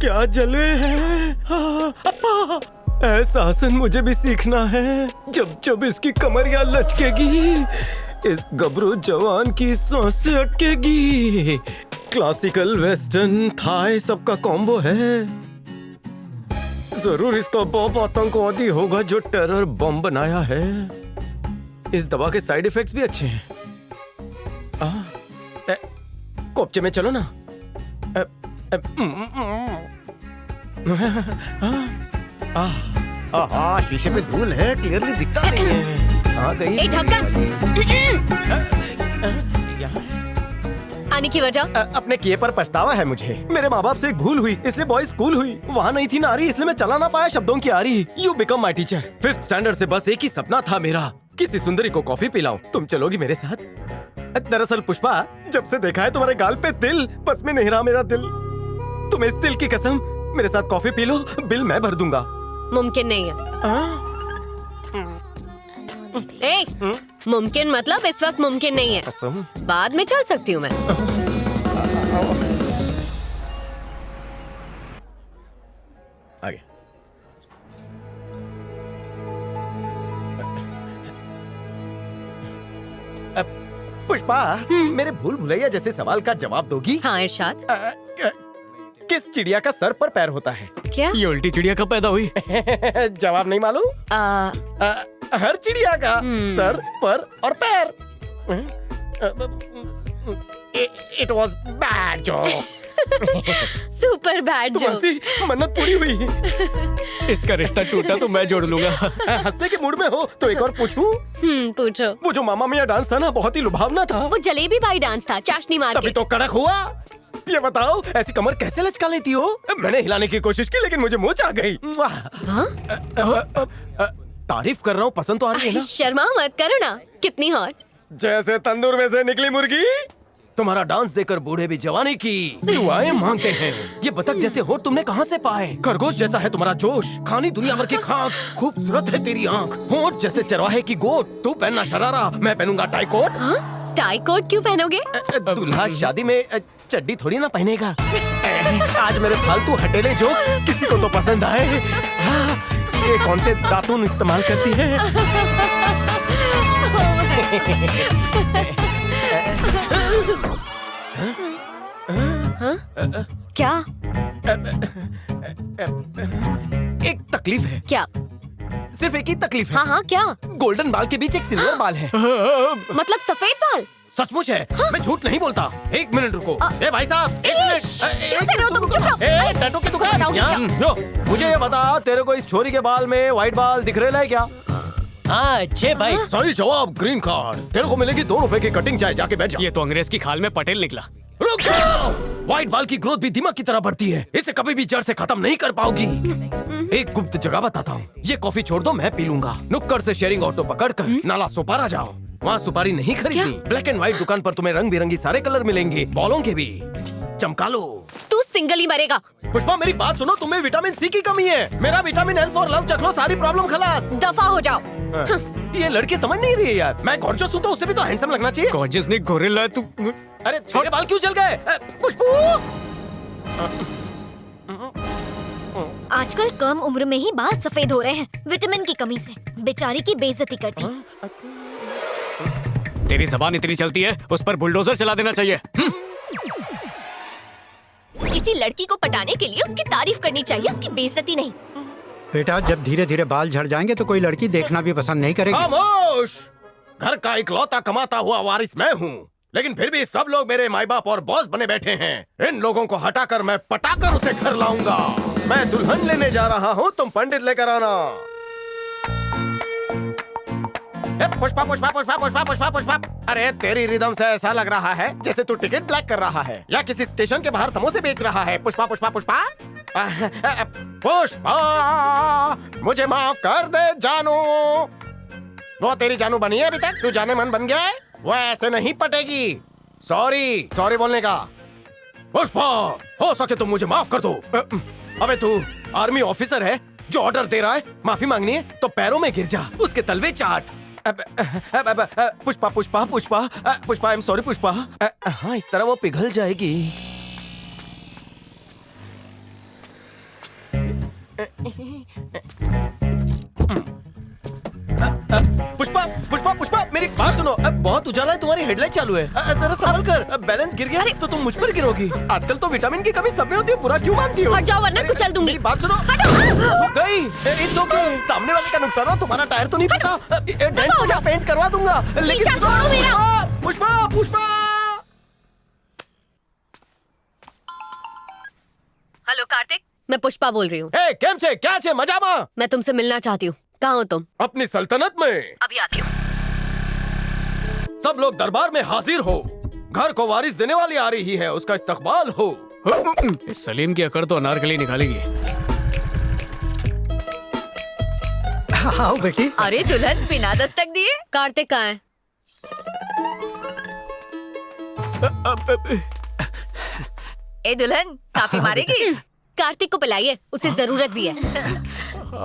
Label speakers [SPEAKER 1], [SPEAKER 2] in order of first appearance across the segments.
[SPEAKER 1] क्या जलवे हैं। ऐसा आसन मुझे भी सीखना है। जब जब इसकी कमरिया लचकेगी, इस गबरू जवान की सांसें अटकेगी। क्लासिकल, वेस्टर्न, थाई सबका कॉम्बो है। जरूर इसका बॉब आतंकवादी होगा जो टेरर बम बनाया है। इस दवा के साइड इफेक्ट्स भी अच्छे हैं। कोपचे में चलो ना। शीशे पे धूल है, क्लियरली दिखता नहीं है। आ गई।
[SPEAKER 2] ए ढक्कन, आने की वजह?
[SPEAKER 1] अपने किए पर पछतावा है मुझे। मेरे माँ बाप से एक भूल हुई, इसलिए बॉयज स्कूल हुई। वहाँ नहीं थी नारी, इसलिए मैं चला ना पाया शब्दों की आरी। You become my teacher. 5th standard से बस एक ही सपना था मेरा, किसी सुंदरी को कॉफी पिलाऊं। तुम चलोगी मेरे साथ? दरअसल पुष्पा, जब से देखा है तुम्हारे गाल पे तिल, बस में नहीं रहा मेरा दिल। तुम इस तिल की कसम मेरे साथ कॉफी पी लो, बिल मैं भर दूंगा।
[SPEAKER 2] मुमकिन नहीं है। मुमकिन मतलब इस वक्त मुमकिन नहीं है।
[SPEAKER 1] कसम?
[SPEAKER 2] बाद में चल सकती हूँ मैं।
[SPEAKER 1] आगे। पुष्पा, मेरे भूल भुलैया जैसे सवाल का जवाब दोगी?
[SPEAKER 2] हाँ इरशाद।
[SPEAKER 1] किस चिड़िया का सर पर पैर होता है?
[SPEAKER 2] क्या?
[SPEAKER 3] ये उल्टी चिड़िया कब पैदा हुई?
[SPEAKER 1] जवाब नहीं मालूम? हर चिड़िया का सर, पर और पैर। It was bad joke.
[SPEAKER 2] Super bad joke.
[SPEAKER 1] मन्नत पूरी हुई।
[SPEAKER 3] इसका रिश्ता टूटा तो मैं जोड़ लूंगा।
[SPEAKER 1] हंसने के मूड में हो तो एक और पूछूं?
[SPEAKER 2] पूछो।
[SPEAKER 1] वो जो मामा मियाँ डांस था ना, बहुत ही लुभावना था।
[SPEAKER 2] वो जलेबी बाई डांस था, चाशनी मार
[SPEAKER 1] तभी
[SPEAKER 2] के।
[SPEAKER 1] तो कड़क हुआ। ये बताओ, ऐसी कमर कैसे लचका लेती हो? मैंने हिलाने की कोशिश की लेकिन मुझे मोच आ गई। तारीफ कर रहा हूँ, पसंद तो आ रही है ना?
[SPEAKER 2] शर्मा मत करो ना, कितनी हॉट।
[SPEAKER 1] जैसे तंदूर में से निकली मुर्गी। तुम्हारा डांस देखकर बूढ़े भी जवानी की दुआएं मांगते हैं। ये बतख जैसे होठ तुमने कहाँ से पाए? खरगोश जैसा है तुम्हारा जोश, खानी दुनिया भर की खाक, खूबसूरत है तेरी आंख। होठ जैसे चरवाहे की गोट, तू पहनना शरारा, मैं पहनूंगा टाई कोट।
[SPEAKER 2] टाई कोट क्यों पहनोगे?
[SPEAKER 1] दूल्हा शादी में चड्डी थोड़ी ना पहनेगा। आज मेरे फालतू हटेले जोक किसी को तो पसंद आए। ये कौन से दातुन इस्तेमाल करती है?
[SPEAKER 2] क्या?
[SPEAKER 1] एक तकलीफ है।
[SPEAKER 2] क्या?
[SPEAKER 1] सिर्फ एक ही तकलीफ है।
[SPEAKER 2] हाँ हाँ क्या?
[SPEAKER 1] गोल्डन बाल के बीच एक सिल्वर बाल है।
[SPEAKER 2] मतलब सफेद बाल?
[SPEAKER 1] सचमुच है। मैं झूठ नहीं बोलता। 1 मिनट रुको। ए भाई साहब, 1 मिनट।
[SPEAKER 2] क्या कर रहे हो तुम? चुप रहो।
[SPEAKER 1] टैटू की दुकान।
[SPEAKER 2] बताओगे क्या?
[SPEAKER 1] यो, मुझे ये बता, तेरे को इस छोरी के बाल में व्हाइट बाल दिख रहे हैं क्या?
[SPEAKER 4] हाँ अच्छे भाई।
[SPEAKER 1] सही जवाब, ग्रीन कार्ड। तेरे को मिलेगी 2 रुपए की कटिंग, चाहे जाके बैठ जा।
[SPEAKER 3] ये तो अंग्रेज की खाल में पटेल निकला।
[SPEAKER 1] रुक जाओ। व्हाइट बाल की ग्रोथ भी दिमाग की तरह बढ़ती है, इसे कभी भी जड़ से खत्म नहीं कर पाओगी। एक गुप्त जगह बताता हूँ, ये कॉफी छोड़ दो, मैं पी लूंगा। नुक्कड़ से शेयरिंग ऑटो पकड़कर नाला सुपारा जाओ, वहाँ सुपारी नहीं खरीदनी। ब्लैक एंड व्हाइट दुकान पर तुम्हें रंग बिरंगी सारे कलर मिलेंगे, बॉलों के भी। चमका लो।
[SPEAKER 2] तू सिंगल ही मरेगा।
[SPEAKER 1] पुष्पा मेरी बात सुनो, तुम्हें विटामिन सी की कमी है। मेरा विटामिन एल फॉर लव चख लो, सारी प्रॉब्लम खलास।
[SPEAKER 2] दफा हो जाओ।
[SPEAKER 1] ये लड़की समझ नहीं रही है यार। मैं गॉर्जियस हूँ तो उससे भी तो हैंडसम लगना चाहिए।
[SPEAKER 3] गॉर्जियस नहीं, गोरिल्ला है तू।
[SPEAKER 1] अरे छोटे बाल क्यों जल गए? पुष्पू,
[SPEAKER 5] आजकल कम उम्र में ही बाल सफेद हो रहे हैं, विटामिन की कमी से। बेचारी की बेइज्जती करती।
[SPEAKER 3] तेरी जबान इतनी चलती है, उस पर बुलडोजर चला देना चाहिए।
[SPEAKER 2] किसी लड़की को पटाने के लिए उसकी तारीफ करनी चाहिए, उसकी बेइज्जती नहीं।
[SPEAKER 6] बेटा, जब धीरे धीरे बाल झड़ जाएंगे तो कोई लड़की देखना भी पसंद नहीं करेगी।
[SPEAKER 1] खामोश। घर का इकलौता कमाता हुआ वारिस मैं हूँ, लेकिन फिर भी सब लोग मेरे माई बाप और बॉस बने बैठे हैं। इन लोगों को हटाकर मैं पटाकर उसे घर लाऊंगा। मैं दुल्हन लेने जा रहा हूँ, तुम पंडित लेकर आना। पुष्पा पुष्पा पुष्पा पुष्पा पुष्पा पुष्पा। अरे तेरी रिदम से ऐसा लग रहा है जैसे तू टिकट ब्लैक कर रहा है या किसी स्टेशन के बाहर समोसे बेच रहा है। पुष्पा पुष्पा पुष्पा पुष्पा, मुझे माफ कर दे जानू। वो तेरी जानू बनी है अभी तक? तू जाने मन बन गया है? वो ऐसे नहीं पटेगी। सॉरी, सॉरी बोलने का। पुष्पा, हो सके तो मुझे माफ कर दो। अबे तू आर्मी ऑफिसर है जो ऑर्डर दे रहा है, माफी मांगनी है तो पैरों में गिर जा, उसके तलवे चाट। Pushpa Pushpa Pushpa Pushpa, I am sorry Pushpa. हाँ, इस तरह वो पिघल जाएगी। पुष्पा पुष्पा पुष्पा मेरी बात सुनो। बहुत उजाला है, तुम्हारी हेडलाइट चालू है। जरा संभल कर, बैलेंस गिर गया तो तुम मुझ पर गिरोगी। आजकल तो विटामिन की कमी सब में होती है, पूरा क्यों मानती हो?
[SPEAKER 2] हट जाओ वरना कुचल दूंगी।
[SPEAKER 1] मेरी बात सुनो। हो गई। It's okay. सामने वाले का नुकसान हो, तुम्हारा टायर तो नहीं फटा। डेंट
[SPEAKER 2] हो जाओ।
[SPEAKER 1] पेंट करवा दूंगा। लेकिन
[SPEAKER 2] पीछा छोड़ो मेरा।
[SPEAKER 1] पुष्पा पुष्पा।
[SPEAKER 2] हेलो कार्तिक, मैं पुष्पा बोल रही हूँ।
[SPEAKER 1] ए केम छे, क्या छे, मजामा?
[SPEAKER 2] मैं तुमसे मिलना चाहती हूँ। कहाँ हो तुम?
[SPEAKER 1] अपनी सल्तनत में।
[SPEAKER 2] अभी आती हूँ।
[SPEAKER 1] सब लोग दरबार में हाजिर हो। घर को वारिस देने वाली आ रही है, उसका इस्तकबाल हो।
[SPEAKER 3] इस सलीम की अकड़ तो अनारकली निकालेगी।
[SPEAKER 6] आओ बेटी।
[SPEAKER 7] अरे दुल्हन बिना दस्तक दिए।
[SPEAKER 2] कार्तिक कहाँ है?
[SPEAKER 7] ए दुल्हन काफी मारेगी।
[SPEAKER 2] कार्तिक को पिलाइए, उसे जरूरत भी है।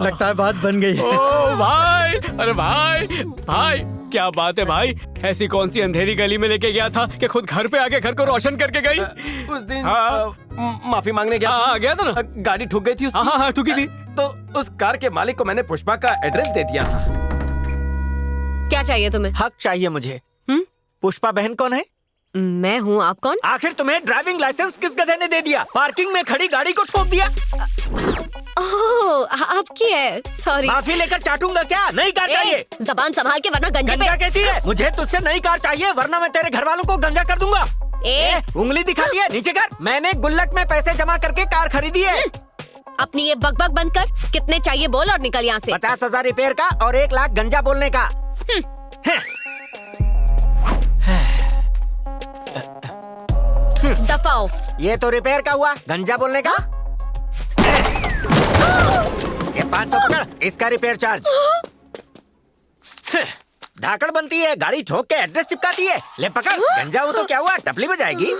[SPEAKER 6] लगता है बात बन गई।
[SPEAKER 3] ओ भाई, अरे भाई भाई क्या बात है भाई। ऐसी कौन सी अंधेरी गली में लेके गया था कि खुद घर पे आके घर को रोशन करके गई।
[SPEAKER 1] उस दिन
[SPEAKER 3] हाँ।
[SPEAKER 1] माफी मांगने गया।
[SPEAKER 3] हाँ गया था ना।
[SPEAKER 1] गाड़ी ठुक गई थी उसकी।
[SPEAKER 3] हाँ हाँ ठुकी थी।
[SPEAKER 1] तो उस कार के मालिक को मैंने पुष्पा का एड्रेस दे दिया था।
[SPEAKER 2] क्या चाहिए तुम्हें?
[SPEAKER 8] हक चाहिए मुझे। पुष्पा बहन कौन है?
[SPEAKER 2] मैं हूँ, आप कौन?
[SPEAKER 8] आखिर तुम्हें ड्राइविंग लाइसेंस किस गधे ने दे दिया? पार्किंग में खड़ी गाड़ी को ठोक दिया।
[SPEAKER 2] ओह, आपकी है, सॉरी।
[SPEAKER 8] माफी लेकर चाटूंगा क्या? नई कार चाहिए।
[SPEAKER 2] जबान संभाल के वरना गंजे
[SPEAKER 8] गंजा
[SPEAKER 2] पे।
[SPEAKER 8] कहती है? मुझे तुझसे नई कार चाहिए वरना मैं तेरे घर वालों को गंजा कर दूंगा। उंगली दिखाती है, नीचे कर। मैंने गुल्लक में पैसे जमा करके कार खरीदी है।
[SPEAKER 2] अपनी ये बकबक बंद कर। कितने चाहिए बोल और निकल यहाँ से।
[SPEAKER 8] 50,000 रिपेयर का और 1 लाख गंजा बोलने का।
[SPEAKER 2] दफाओ।
[SPEAKER 8] ये तो रिपेयर का हुआ, गंजा बोलने का। ये 500 पकड़, इसका रिपेयर चार्ज। धाकड़ बनती है, गाड़ी ठोक के एड्रेस चिपकाती है। ले पकड़, गंजा हो तो क्या हुआ, टपली बजाएगी।